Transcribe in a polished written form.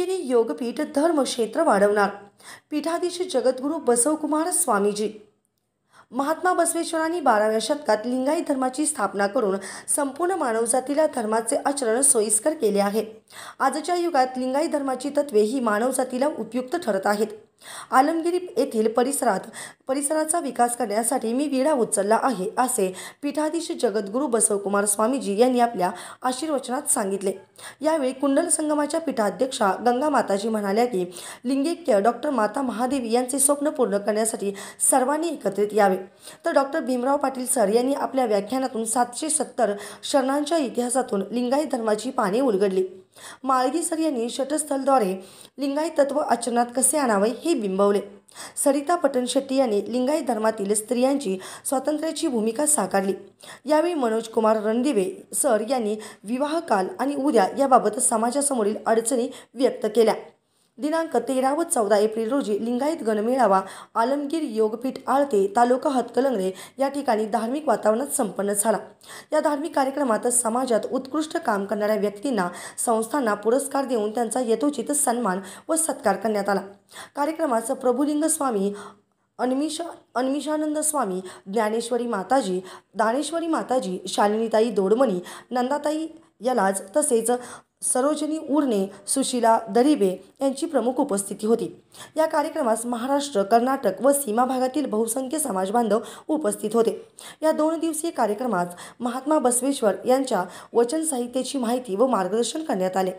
आलमगिरी योगपीठ धर्मक्षेत्र वाढवणार। पीठाधीश जगद्गुरू बसवकुमार स्वामीजी। महात्मा बसवेश्वरांनी 12व्या शतकात लिंगायत धर्माची स्थापना करून संपूर्ण मानवजातीला धर्माचे आचरण सोयीस्कर केले आहे। आजच्या युगात लिंगायत धर्माची तत्त्वे ही मानवजातीला उपयुक्त ठरत आहेत। आलमगिरी येथील परिसराचा विकास करण्यासाठी मी विडा उचलला आहे, असे पीठाधीश जगद्गुरू बसवकुमार स्वामीजी यांनी आपल्या आशीर्वचनात सांगितले। यावेळी कुंडल संगमाच्या पीठाध्यक्षा गंगा माताजी म्हणाल्या की लिंगैक्य डॉक्टर माता महादेवी यांचे स्वप्न पूर्ण करण्यासाठी सर्वांनी एकत्रित यावे। तर डॉक्टर भीमराव पाटील सर यांनी आपल्या व्याख्यानातून 770 शरणांच्या इतिहासातून लिंगायत धर्माची पाने उलगडली। माळगी सर यांनी षटस्थलद्वारे लिंगायत तत्व आचरणात कसे आणावे हे बिंबवले। सरिता पटणशेट्टी यांनी लिंगायत धर्मातील स्त्रियांची स्वातंत्र्याची भूमिका साकारली। यावेळी मनोज कुमार रणदिवे सर यांनी विवाह काल आणि उद्या याबाबत समाजासमोरील अडचणी व्यक्त केल्या। दिनांक 13 व 14 एप्रिल रोजी लिंगायत गणमेळावा आलमगीर योगपीठ आळते तालुका हातकणंगले या ठिकाणी धार्मिक वातावरणात संपन्न झाला। या धार्मिक कार्यक्रमात समाजात उत्कृष्ट काम करणाऱ्या व्यक्तींना संस्थांना पुरस्कार देऊन त्यांचा यथोचित सन्मान व सत्कार करण्यात आला। कार्यक्रमात प्रभुलिंग स्वामी, अन्मिषानंद स्वामी, ज्ञानेश्वरी माताजी, दानेश्वरी माताजी, शालिनीताई दोडमणी, नंदाताई यलाज तसेच सरोजनी उर्णे, सुशीला दरिबे यांची प्रमुख उपस्थिती होती। या कार्यक्रमास महाराष्ट्र, कर्नाटक व सीमा भागातील बहुसंख्य समाजबांधव उपस्थित होते। या 2 दिवसीय कार्यक्रमात महात्मा बसवेश्वर यांच्या वचन साहित्याची माहिती व मार्गदर्शन करण्यात आले।